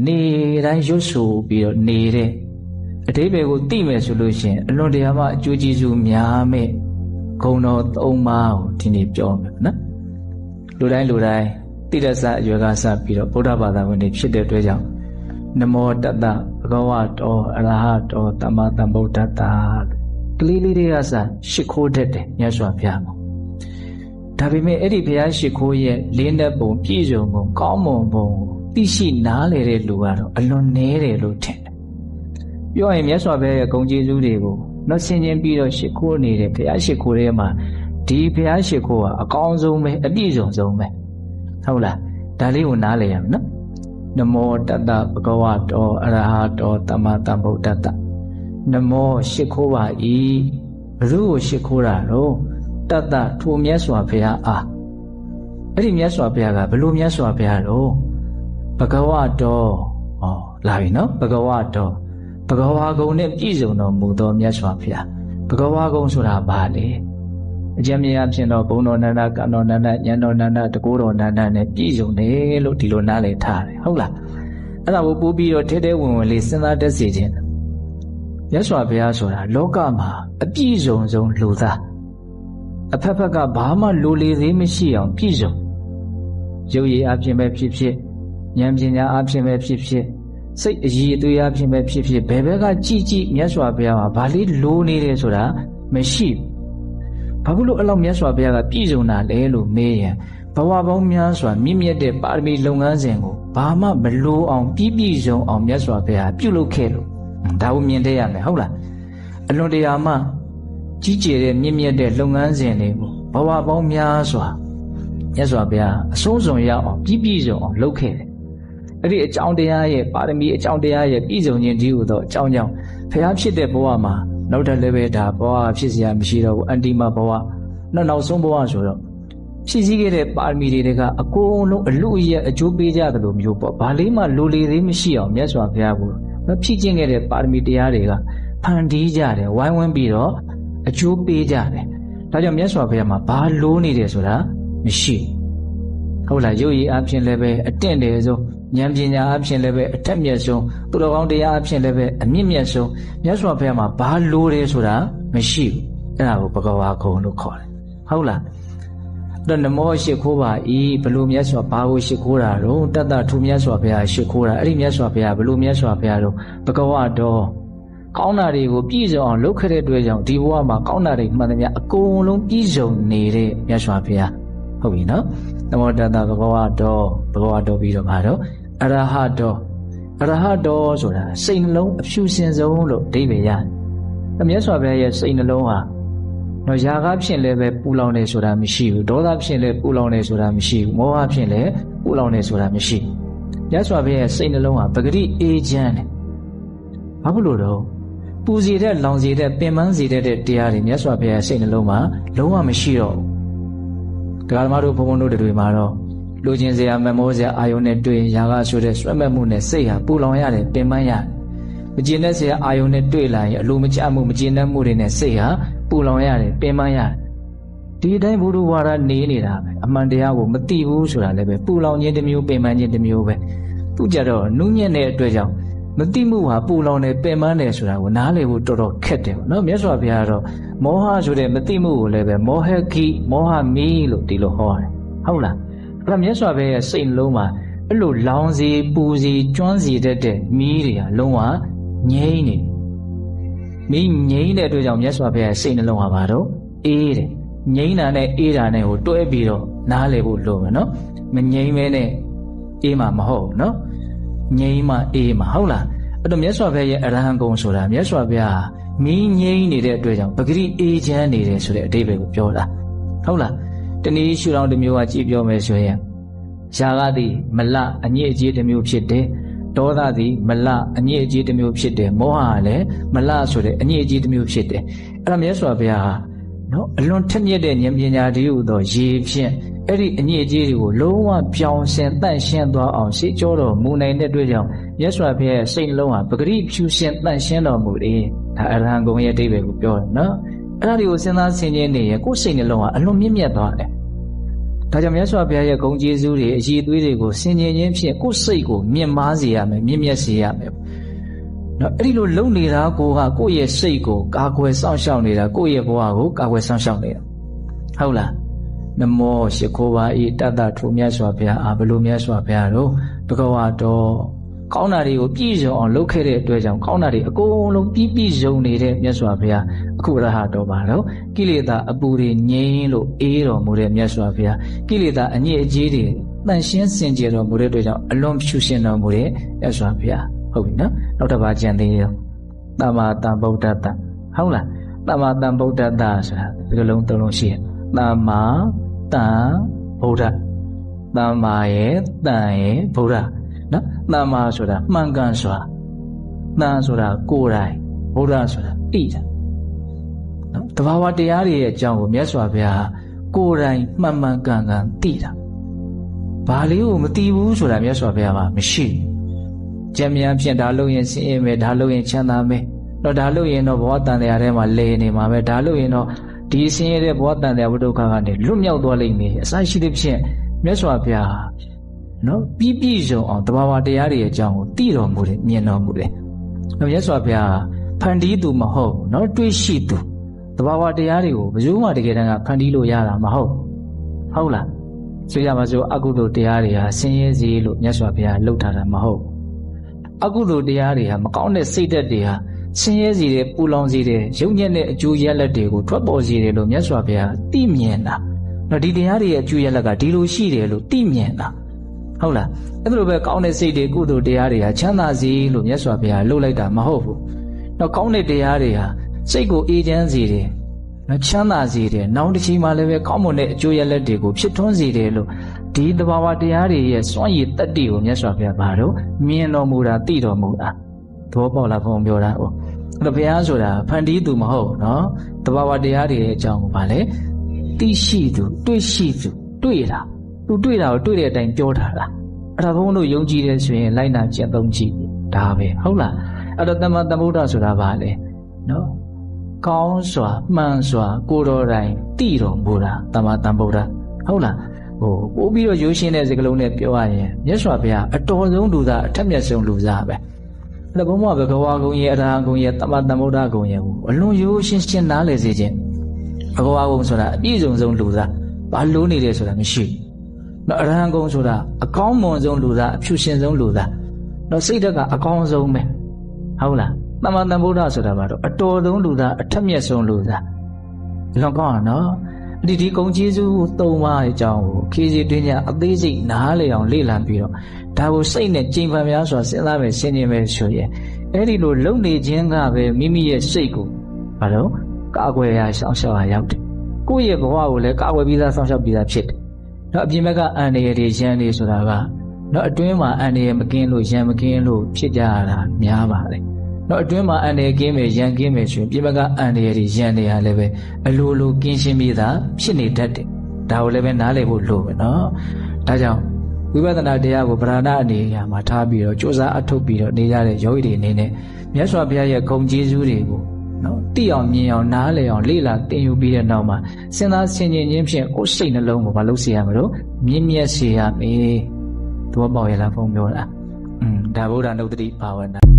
နေတိုင်းရွတ်ဆိုပြီးတော့နေတဲ့အဓိပ္ပာယ်ကိုသိမယ်ဆိုလို့ရှိရင်အလွန်တရာမှအကျိုးကျေးဇူးများမဲ့ဂုဏ်တော်၃ပါးကိုဒီနေ့ပြောမယ်နော်လူတိုင်းတိရစ္ဆာအရွယ်ကစပြီးတော့ဗုဒ္ဓဘာသာဝင်တွေဖြစ်တဲ့အတွက်ကြောင့်နမောတတ္တဘဂဝတောအရဟတောသမ္မာသမ္ဗုဒ္ဓတ္တကလေးတွေကစရှ िख ိုးတတ်တယ်မြတ်စွာဘုရားမှာဒါပေမဲ့အဲ့ဒီဘုရားရှ िख ိုးရဲ့လေးနက်ပုံပြည့်စုံပုံကောင်းမွန်ပုံသိရှိနားလည်တဲ့လူကတော့အလွန်နည်းတယ်လို့ထင်တယ်ပြောရင်မြတ်စွာဘုရားရဲ့ဂုဏ်ကျေးဇူးတွေကိုနှဆင်ခြင်းပြီးတော့ရှ िख ိုးနေတဲ့ဘုရားရှ िख ိုးထဲမှာဒီဘုရားရှ िख ိုးဟာအကောင်းဆုံးပဲအပြည့်စုံဆုံးပဲဟုတ်လားဒါလေးကိုနားလည်ရမယ်နော်နမောတတ္တဘဂဝတောအရဟတောသမ္မာသမ္ဗုဒ္ဓတ္တနမောရှ िख ိုးပါ၏ဘုရုကိုရှ िख ိုးတာတော့တတ္တထိုမြတ်စွာဘုရားအားအဲ့ဒီမြတ်စွာဘုရားကဘလို့မြတ်စွာဘုရားတော့ဘဂဝတောလာပြီနော်ဘဂဝတောဘဂဝါကုံနဲ့ပြည့်စုံတော်မူသောမြတ်စွာဘုရားဘဂဝါကုံဆိုတာဘာလဲအကျဉ်းများဖြင့်တော့ဘုံတော်နန္ဒကံတော်နန္ဒဉာဏ်တော်နန္ဒတကူတော်နန္ဒနဲ့ပြည့်စုံတယ်လို့ဒီလိုနားလည်ထားတယ်ဟုတ်လားအဲ့ဒါကိုပို့ပြီးတော့ထဲဝင်လေးစဉ်းစားတတ်စေခြင်းမြတ်စွာဘုရားဆိုတာလောကမှာအပြည့်စုံဆုံးလူသားအဖက်ဖက်ကဘာမှလိုလေသေးမရှိအောင်ပြည့်စုံရုပ်ရည်အပြင်ပဲဖြစ်ဖြစ်ဉာဏ်ပညာအပြင်ပဲဖြစ်ဖြစ်စိတ်အရည်အသွေးအပြင်ပဲဖြစ်ဖြစ်ဘယ်ဘက်ကကြည့်မြတ်စွာဘုရားမှာဘာလေးလိုနေတယ်ဆိုတာမရှိဘာလို့အဲ့လောက်မြတ်စွာဘုရားကပြည့်စုံတာလဲလို့မေးရင်ဘဝပေါင်းများစွာမြင့်မြတ်တဲ့ပါရမီလုပ်ငန်းစဉ်ကိုဘာမှမလိုအောင်ပြည့်စုံအောင်မြတ်စွာဘုရားပြုလုပ်ခဲ့လို့ဒါကိုမြင်တတ်ရမယ်ဟုတ်လားအလွန်တရာမှကြီးကျယ်တဲ့မြင့်မြတ်တဲ့လုပ်ငန်းစဉ်တွေကိုဘဝပေါင်းများစွာမြတ်စွာဘုရားအဆုံးစွန်ရအောင်ပြည့်စုံအောင်လုပ်ခဲ့တယ်အဲ့ဒီအကြောင်းတရားရဲ့ပါရမီအကြောင်းတရားရဲ့ပြည့်စုံခြင်းဒီဟုသောအကြောင်းကြောင့်ဘုရားဖြစ်တဲ့ဘဝမှာနောက်ထပ်လည်းပဲဒါဘဝဖြစ်เสียမရှိတော့ဘူးအန္တိမဘဝနောက်ဆုံးဘဝဆိုတော့ဖြစ်စည်းခဲ့တဲ့ပါရမီတွေကအကုန်လုံးအလူရဲ့အကျိုးပေးကြသလိုမျိုးပေါ့ဘာလေးမှလိုလေသေးမရှိအောင်မြတ်စွာဘုရားကိုဖြည့်ကျင့်ခဲ့တဲ့ပါရမီတရားတွေကဖန်တီးကြတယ်ဝိုင်းဝန်းပြီးတော့အကျိုးပေးကြတယ်ဒါကြောင့်မြတ်စွာဘုရားမှာဘာလိုနေတယ်ဆိုတာမရှိဟုတ်လားရုပ်ရည်အဖြစ်လည်းပဲအတင့်တယ်ဆုံးဉာဏ်ပညာအဖြစ်လည်းပဲအထက်မြတ်ဆုံးသူတော်ကောင်းတရားအဖြစ်လည်းပဲအမြင့်မြတ်ဆုံးမြတ်စွာဘုရားမှာဘာလိုတယ်ဆိုတာမရှိဘူးအဲ့ဒါကိုဘဂဝါကုံလို့ခေါ်တယ်ဟုတ်လားအဲ့တော့နမောရှ िख ိုးပါ၏ဘလို့မြတ်စွာဘာကိုရှ िख ိုးတာတော့တတ္တထူမြတ်စွာဘုရားရှ िख ိုးတာအဲ့ဒီမြတ်စွာဘုရားဘလို့မြတ်စွာဘုရားတော့ဘဂဝတော်ကောင်းတာတွေကိုပြည့်စုံအောင်လုပ်ခဲ့တဲ့အတွက်ကြောင့်ဒီဘဝမှာကောင်းတာတွေမှန်သမျှအကုန်လုံးပြည့်စုံနေတဲ့မြတ်စွာဘုရားဟုတ်ပြီနော်နမောတတ္တဘဂဝတော်ပြီးတော့မှာတော့အရဟတော်ဆိုတာစိတ်နှလုံးအဖြူစင်ဆုံးလို့အဓိပ္ပာယ်ရတယ်မြတ်စွာဘုရားရဲ့စိတ်နှလုံးဟာတော့ຢာကဖြစ်လည်းပဲပူလောင်နေဆိုတာမရှိဘူးဒေါသဖြစ်လည်းပူလောင်နေဆိုတာမရှိဘူးမောဟဖြစ်လည်းပူလောင်နေဆိုတာမရှိမြတ်စွာဘုရားရဲ့စိတ်နှလုံးဟာပဂတိအေးချမ်းတယ်ဘာလို့တော့ပူစီတဲ့လောင်စီတဲ့ပင်ပန်းစီတဲ့တရားတွေမြတ်စွာဘုရားစိတ်နှလုံးမှာလုံးဝမရှိတော့ဘူးဒကာဓမ္မတို့ဘုံတို့တွေမှာတော့လူချင်းစရာမမောစရာအာယုန်နဲ့တွေ့ရာကဆိုတဲ့ဆွဲမဲ့မှုနဲ့စိတ်ဟာပူလောင်ရတယ်ပင်ပန်းရတယ်မကျင်တဲ့စရာအာယုန်နဲ့တွေ့လာရင်အလိုမကျမှုမကျင်တဲ့မှုတွေနဲ့စိတ်ဟာပူလောင်ရတယ်ပင်ပန်းရတယ်ဒီတိုင်းဘုရားဝါဒနေနေတာပဲအမှန်တရားကိုမသိဘူးဆိုတာလည်းပဲပူလောင်ခြင်းတစ်မျိုးပင်ပန်းခြင်းတစ်မျိုးပဲသူကြတော့နုညံ့တဲ့အတွက်ကြောင့်မသိမှုဟာပူလောင်နေပင်ပန်းနေဆိုတာကိုနားလည်ဖို့တော်တော်ခက်တယ်ပေါ့နော်မြတ်စွာဘုရားကတော့မောဟဆိုတဲ့မသိမှုကိုလည်းပဲမောဟကိမောဟမီလို့ဒီလိုဟောတယ်ဟုတ်လားအဲ့တော့မြတ်စွာဘုရားရဲ့စိတ်နှလုံးမှာအဲ့လိုလောင်စီပူစီကျွမ်းစီတတ်တဲ့မီးတွေဟာလုံးဝငြိမ့်နေမီးငြိမ့်တဲ့အတွက်ကြောင့်မြတ်စွာဘုရားစိတ်နှလုံးဟာဘာတော့အေးတယ်ငြိမ့်တာနဲ့အေးတာနဲ့ကိုတွဲပြီးတော့နားလည်ဖို့လိုမယ်နော်မငြိမ့်မဲနဲ့အေးမှာမဟုတ်နော်ငြိမ့်မှအေးမှာဟုတ်လားအဲ့တော့မြတ်စွာဘုရားရဲ့အရဟံဂုံဆိုတာမြတ်စွာဘုရားမီးငြိမ့်နေတဲ့အတွက်ကြောင့်ပဂတိအေးချမ်းနေတယ်ဆိုတဲ့အဓိပ္ပာယ်ကိုပြောတာဟုတ်လားတနည်းရှုထောင့်တစ်မျိုးကကြည့်ပြောမယ်ဆိုရင်ຢာကသည်မလအညစ်အကြေးတစ်မျိုးဖြစ်တယ်ဒေါသသည်မလအညစ်အကြေးတစ်မျိုးဖြစ်တယ်မောဟကလည်းမလဆိုတဲ့အညစ်အကြေးတစ်မျိုးဖြစ်တယ်အဲ့ဒါမြတ်စွာဘုရားနော်အလွန်ထက်မြက်တဲ့ဉာဏ်ပညာတည်းဟူသောရေဖြင့်အဲ့ဒီအညစ်အကြေးတွေကိုလုံးဝပြောင်းဆင်တန့်ရှင်းသွားအောင်ရှေ့ကျော်တော်မူနိုင်တဲ့အတွက်ကြောင့်မြတ်စွာဘုရားရဲ့စိတ်နှလုံးဟာပဂရိဖြူရှင်တန့်ရှင်းတော်မူတယ်ဒါအရဟံဂုံရဲ့အဓိပ္ပာယ်ကိုပြောတယ်နော်အဲ့ဒါတွေကိုစဉ်းစားဆင်ခြင်နေရင်ကိုယ်စိတ်နှလုံးဟာအလွန်မြင့်မြတ်သွားတယ် ဒါကြောင့်မြတ်စွာဘုရားရဲ့ဂုဏ်ကျေးဇူးတွေအည်သွေးတွေကိုဆင်ခြင်ခြင်းဖြင့်ကိုယ်စိတ်ကိုမြင့်မားစေရမယ်မြင့်မြတ်စေရမယ်နော်အဲ့ဒီလိုလုံနေတာကိုကကိုယ့်ရဲ့စိတ်ကိုကာကွယ်စောင့်ရှောက်နေတာကိုယ့်ရဲ့ဘဝကိုကာကွယ်စောင့်ရှောက်နေတာဟုတ်လားနမောရှိခိုးပါဤတတ္တထိုမြတ်စွာဘုရားဘယ်လိုမြတ်စွာဘုရားတို့ဘဂဝါတော်ကောင်းတာတွေကိုပြည့်စုံအောင်လုပ်ခဲ့တဲ့အတွက်ကြောင့်ကောင်းတာတွေအကုန်လုံးပြည့်စုံနေတဲ့မြတ်စွာဘုရားအခုရဟတော်ပါတော့ကိလေသာအပူတွေငြိမ်းလို့အေးတော်မူတဲ့မြတ်စွာဘုရားကိလေသာအညစ်အကြေးတွေတန်ရှင်းစင်ကြယ်တော်မူတဲ့အတွက်ကြောင့်အလွန်ဖြူရှင်တော်မူတဲ့မြတ်စွာဘုရားဟုတ်ပြီနော်နောက်တစ်ပါးကြံသေးရောသမ္မာသမ္ဗုဒ္ဓတ္တဟုတ်လားသမ္မာသမ္ဗုဒ္ဓတ္တဆိုတာဒီလိုလုံးသုံးလုံးရှိတယ်သမ္မာသမ္ဗုဒ္ဓသမ္မာရဲ့တန်ရဲ့ဗုဒ္ဓနော်သမ္မာဆိုတာမှန်ကန်စွာတန်ဆိုတာကိုယ်တိုင်ဗုဒ္ဓဆိုတာသိတာနော်တဘာဝတရားတွေရဲ့အကြောင်းကိုမြတ်စွာဘုရားကိုယ်တိုင်မှန်မှန်ကန်ကန်သိတာဘာလေးကိုမသိဘူးဆိုတာမြတ်စွာဘုရားမှာမရှိဘူးကြံမြန်ဖြင့်ဒါလို့ရင်ဆင်းရဲမယ်ဒါလို့ရင်ချမ်းသာမယ်တော့ဒါလို့ရင်တော့ဘဝတန်တရားထဲမှာလဲနေမှာပဲဒါလို့ရင်တော့ဒီဆင်းရဲတဲ့ဘဝတန်တရားဝိဒုက္ခကနေလွတ်မြောက်သွားလိမ့်မယ်အစရှိတဲ့ဖြင့်မြတ်စွာဘုရားနော်ပြည့်စုံအောင်တဘာဝတရားတွေရဲ့အကြောင်းကိုသိတော်မူတယ်မြင်တော်မူတယ်မြတ်စွာဘုရားဖန်တီးသူမဟုတ်နော်တွေးရှိသူတဘာဝတရားတွေကိုဘယ်သူမှတကယ်တမ်းကဖန်တီးလို့ရတာမဟုတ်ဟုတ်လားဆိုရမှာဆိုအကုသိုလ်တရားတွေဟာဆင်းရဲစေလို့မြတ်စွာဘုရားလှုပ်ထားတာမဟုတ်အကုသိုလ်တရားတွေဟာမကောင်းတဲ့စိတ်ဓာတ်တွေဟာဆင်းရဲစေတယ်ပူလောင်စေတယ်ရုပ်ညက်တဲ့အကျိုးရလဒ်တွေကိုထွက်ပေါ်စေတယ်လို့မြတ်စွာဘုရားသိမြင်တာနော်ဒီတရားတွေရဲ့အကျိုးရလဒ်ကဒီလိုရှိတယ်လို့သိမြင်တာဟုတ်လားအဲ့လိုပဲကောင်းတဲ့စိတ်တွေကုသိုလ်တရားတွေဟာချမ်းသာစေလို့မြတ်စွာဘုရားလှုပ်လိုက်တာမဟုတ်ဘူးနော်ကောင်းတဲ့တရားတွေဟာစိတ်ကိုအေးချမ်းစေတယ်နော်ချမ်းသာစေတယ်နောက်တစ်ချိန်မှလည်းပဲကောင်းမွန်တဲ့အကျိုးရလဒ်တွေကိုဖြစ်ထွန်းစေတယ်လို့ဒီသဘာဝတရားတွေရဲ့စွန့်ရည်တတ္တိကိုမြတ်စွာဘုရားဘာလို့မြင်တော်မူတာသိတော်မူတာသဘောပေါက်လားဘုံပြောတာဟုတ်အဲ့တော့ဘုရားဆိုတာဖန်တီးသူမဟုတ်နော်သဘာဝတရားတွေရဲ့အကြောင်းကိုဗာလဲသိရှိသူတွေ့ရှိသူတွေ့တာသူတွေ့တာကိုတွေ့တဲ့အတိုင်းပြောတာလားအဲ့ဒါဘုန်းတို့ယုံကြည်တယ်ဆိုရင်လိုက်နာကျင့်သုံးကြည့်ဒါပဲဟုတ်လားအဲ့တော့သမ္မာသမ္ဗုဒ္ဓဆိုတာဗာလဲနော်ကောင်းစွာမှန်စွာကိုယ်တော်တိုင်သိတော်မူတာသမ္မာသမ္ဗုဒ္ဓဟုတ်လားပို့ပြီးတော့ရိုးရှင်းတဲ့စကားလုံးနဲ့ပြောရရင်မြတ်စွာဘုရားအတော်ဆုံးလူသားအထက်မြတ်ဆုံးလူသားပဲအဲ့ဒါဘုံမှာဘဂဝါဂုံရဲ့အရဟံဂုံရဲ့သမ္မာသမ္ဗုဒ္ဓဂုံရဲ့အလွန်ရိုးရှင်းရှင်းနားလည်စေခြင်းဘဂဝါဂုံဆိုတာအပြည့်စုံဆုံးလူသားဘာလို့နေတယ်ဆိုတာမရှိဘူးနော်အရဟံဂုံဆိုတာအကောင်းမွန်ဆုံးလူသားအဖြူရှင်ဆုံးလူသားနော်စိတ်ဓာတ်ကအကောင်းဆုံးပဲဟုတ်လားသမ္မာသမ္ဗုဒ္ဓဆိုတာကတော့အတော်ဆုံးလူသားအထက်မြတ်ဆုံးလူသားလွန်ကောင်းနော်ဒီဂုံကျေးဇူး၃ပါးအကြောင်းကိုခေစီတွင်းကြအသေးစိတ်နားလည်အောင်လေ့လာပြီးတော့ဒါကိုစိတ်နဲ့ကြင်ဖန်များစွာစဉ်းစားမယ်ဆင်ခြင်မယ်ဆိုရင်အဲ့ဒီလိုလုံနေခြင်းကပဲမိမိရဲ့စိတ်ကိုဘာလို့ကာကွယ်ရရှောင်ရှောက်ရရောက်တယ်ကိုယ့်ရဲ့ဘဝကိုလည်းကာကွယ်ပြီးသားဆောင်ရှောက်ပြီးသားဖြစ်တယ်နော်အပြင်ဘက်ကအန္တရာယ်တွေရန်တွေဆိုတာကနော်အတွင်းမှာအန္တရာယ်မကင်းလို့ရန်မကင်းလို့ဖြစ်ကြရတာများပါတယ်နော်အတွင်းမှာအန္တရာယ်ကင်းမယ်ရန်ကင်းမယ်ဆိုရင်ပြင်ဘက်ကအန္တရာယ်တွေရန်တွေဟာလည်းပဲအလိုလိုကင်းရှင်းပြီးသားဖြစ်နေတတ်တယ်ဒါကိုလည်းပဲနားလည်ဖို့လိုပဲနော်ဒါကြောင့်ဝိပဿနာတရားကိုဗราဏအနေနဲ့မှာထားပြီးတော့ကြိုးစားအထုတ်ပြီးတော့နေကြတဲ့ယောဂီတွေအနေနဲ့မြတ်စွာဘုရားရဲ့ဂုဏ်ကျေးဇူးတွေကိုနော်သိအောင်မြင်အောင်နားလည်အောင်လေ့လာသင်ယူပြီးတဲ့နောက်မှာစဉ်းစားဆင်ခြင်ခြင်းဖြင့်ကိုယ်စိတ်နှလုံးကိုမလုပ်စေရမလို့မြင့်မြတ်စေရမယ်သဘောပေါက်ရလားဘုံပြောတာဒါဗုဒ္ဓနုတ္တိဘာဝနာ